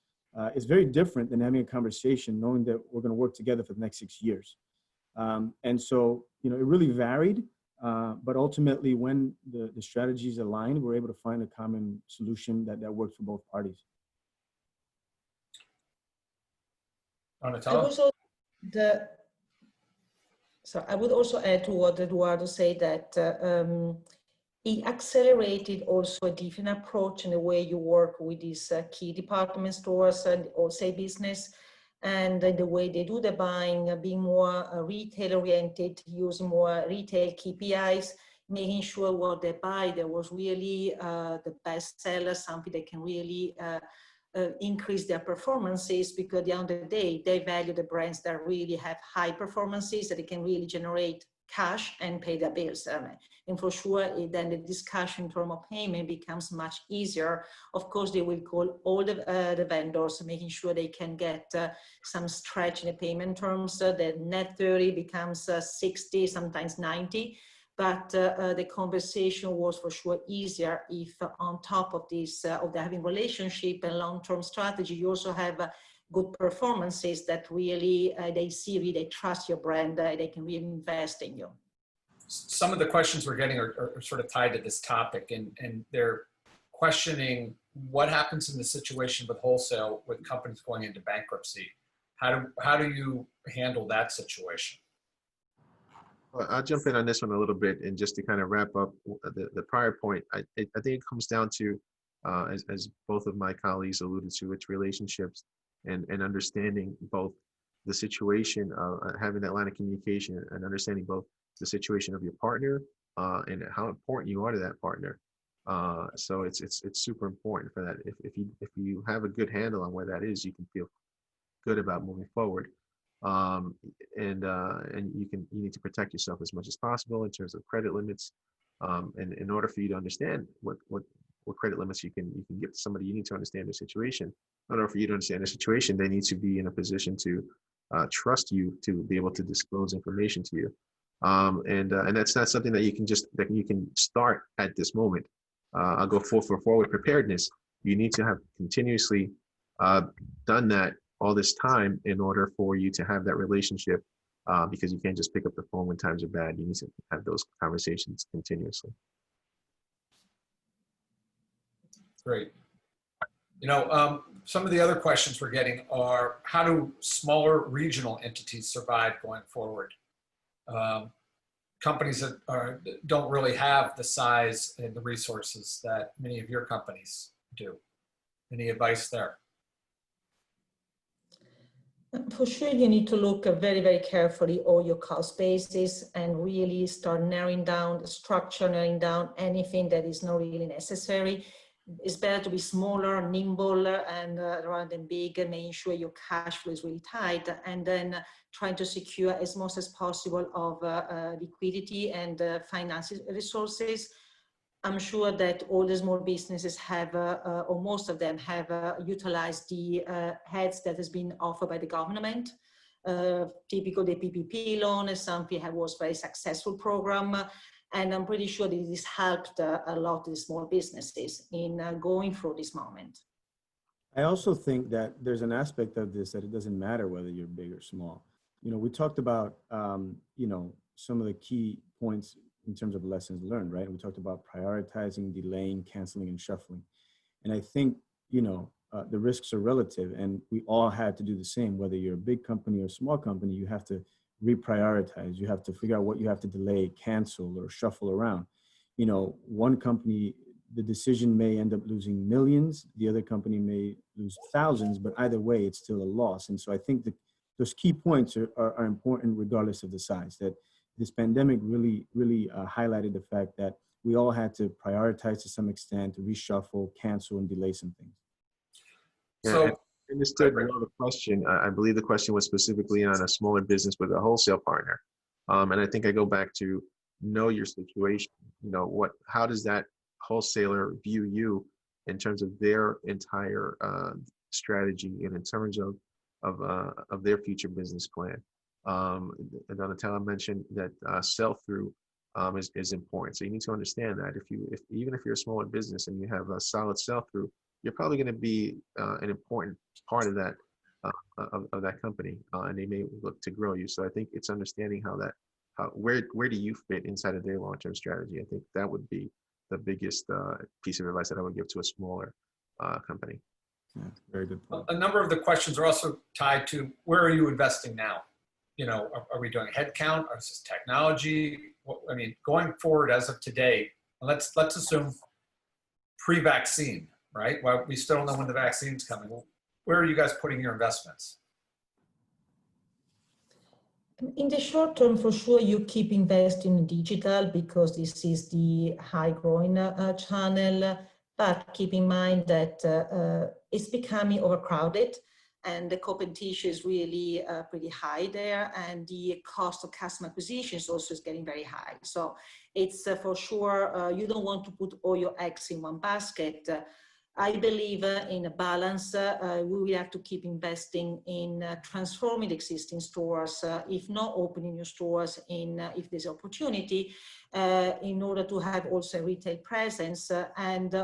is very different than having a conversation knowing that we're going to work together for the next 6 years. And so, you know, it really varied. But ultimately, when the strategies aligned, we're able to find a common solution that works for both parties. I would also add to what Eduardo said, that it accelerated also a different approach in the way you work with these key department stores and wholesale business, and the way they do the buying, being more retail oriented, using more retail KPIs, making sure what they buy, there was really the best seller, something that can really increase their performances, because at the end of the day, they value the brands that really have high performances, that they can really generate cash and pay their bills. And for sure, then the discussion in terms of payment becomes much easier. Of course, they will call all the vendors, making sure they can get some stretch in the payment terms. The net 30 becomes 60, sometimes 90. But the conversation was for sure easier if on top of this, of having relationship and long-term strategy, you also have good performances that really they trust your brand, they can really invest in you. Some of the questions we're getting are sort of tied to this topic, and they're questioning what happens in the situation with wholesale with companies going into bankruptcy. How do you handle that situation? Well, I'll jump in on this one a little bit, and just to kind of wrap up the prior point, I think it comes down to, as both of my colleagues alluded to, it's relationships and understanding both the situation, having that line of communication and understanding both the situation of your partner and how important you are to that partner. So it's super important for that. If you have a good handle on where that is, you can feel good about moving forward. And you need to protect yourself as much as possible in terms of credit limits. And in order for you to understand what credit limits you can give to somebody, you need to understand their situation. In order for you to understand their situation, they need to be in a position to trust you to be able to disclose information to you. And that's not something that you can start at this moment. I'll go for forward preparedness. You need to have continuously done that all this time in order for you to have that relationship, because you can't just pick up the phone when times are bad. You need to have those conversations continuously. Great. You know, some of the other questions we're getting are, how do smaller regional entities survive going forward? Companies that don't really have the size and the resources that many of your companies do. Any advice there? For sure, you need to look very, very carefully all your cost bases and really start narrowing down the structure, narrowing down anything that is not really necessary. It's better to be smaller, nimble, and rather than big, and making sure your cash flow is really tight, and then trying to secure as much as possible of liquidity and financial resources. I'm sure that all the small businesses have, or most of them have utilized the heads that has been offered by the government. Typical, the PPP loan is something that was a very successful program. And I'm pretty sure that this helped a lot of the small businesses in going through this moment. I also think that there's an aspect of this that it doesn't matter whether you're big or small. We talked about, some of the key points in terms of lessons learned, right? We talked about prioritizing, delaying, canceling, and shuffling. And I think, the risks are relative, and we all had to do the same. Whether you're a big company or a small company, you have to reprioritize. You have to figure out what you have to delay, cancel, or shuffle around. One company, the decision may end up losing millions. The other company may lose thousands, but either way, it's still a loss. And so I think that those key points are important regardless of the size. That this pandemic really highlighted the fact that we all had to prioritize to some extent, to reshuffle, cancel, and delay some things. Yeah, So, and I understood well the question. I believe the question was specifically on a smaller business with a wholesale partner. And I think I go back to know your situation. How does that wholesaler view you in terms of their entire strategy and in terms of their future business plan? And Donatella mentioned that sell-through is important. So you need to understand that even if you're a smaller business and you have a solid sell-through, you're probably going to be an important part of that of that company, and they may look to grow you. So I think it's understanding where do you fit inside of their long-term strategy. I think that would be the biggest piece of advice that I would give to a smaller company. Yeah, very good point. a number of the questions are also tied to where are you investing now? Are we doing headcount? Or is this technology? Going forward as of today, let's assume pre-vaccine, right? Well, we still don't know when the vaccine's coming. Where are you guys putting your investments? In the short term, for sure, you keep investing in digital because this is the high growing channel. But keep in mind that it's becoming overcrowded and the competition is really pretty high there. And the cost of customer acquisition is also getting very high. So it's for sure, you don't want to put all your eggs in one basket. I believe in a balance. We will have to keep investing in transforming existing stores, if not opening new stores if there's opportunity, in order to have also a retail presence and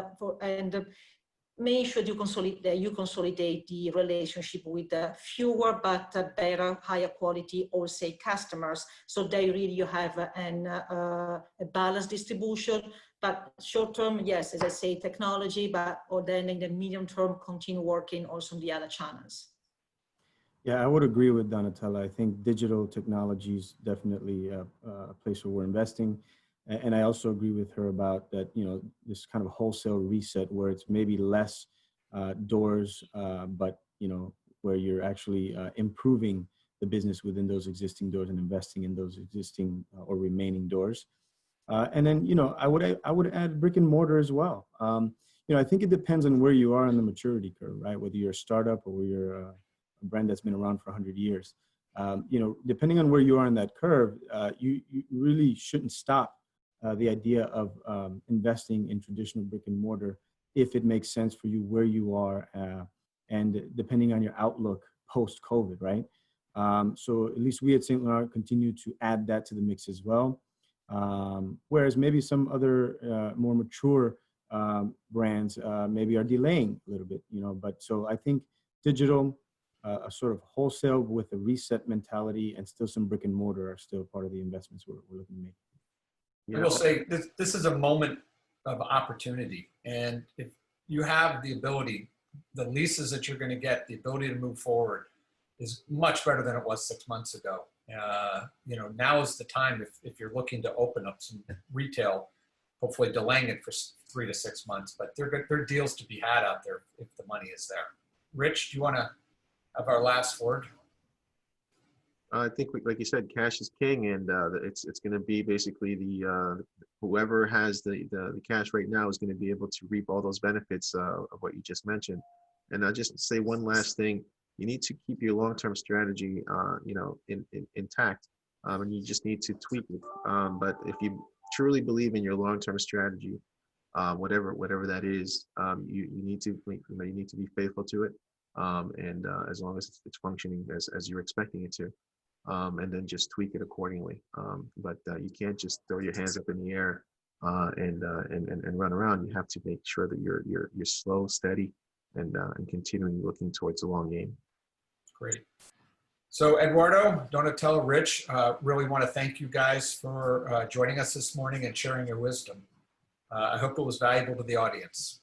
make sure you consolidate the relationship with fewer but better, higher quality wholesale customers. So you have a balanced distribution. But short term, yes, as I say, technology, or then in the medium term, continue working also on the other channels. Yeah, I would agree with Donatella. I think digital technology is definitely a place where we're investing. And I also agree with her about that, this kind of wholesale reset where it's maybe less doors, but, where you're actually improving the business within those existing doors and investing in those existing or remaining doors. And then, I would add brick and mortar as well. I think it depends on where you are on the maturity curve, right? Whether you're a startup or you're a brand that's been around for 100 years. Depending on where you are in that curve, you really shouldn't stop the idea of investing in traditional brick and mortar if it makes sense for you where you are and depending on your outlook post-COVID, right? So at least we at St. Laurent continue to add that to the mix as well. Whereas maybe some other more mature brands maybe are delaying a little bit, but so I think digital, a sort of wholesale with a reset mentality and still some brick and mortar are still part of the investments we're looking to make. I will say this is a moment of opportunity. And if you have the ability, the leases that you're going to get, the ability to move forward is much better than it was 6 months ago. Now is the time if you're looking to open up some retail, hopefully delaying it for 3 to 6 months, but there are deals to be had out there if the money is there. Rich, do you want to have our last word? I think, like you said, cash is king, and it's going to be basically whoever has the cash right now is going to be able to reap all those benefits of what you just mentioned. And I'll just say one last thing: you need to keep your long-term strategy, intact, and you just need to tweak it. But if you truly believe in your long-term strategy, whatever that is, you need to be faithful to it, and as long as it's functioning as you're expecting it to. And then just tweak it accordingly. But you can't just throw your hands up in the air and run around. You have to make sure that you're slow, steady, and continuing looking towards the long game. Great. So Eduardo, Donatello, Rich, really want to thank you guys for joining us this morning and sharing your wisdom. I hope it was valuable to the audience.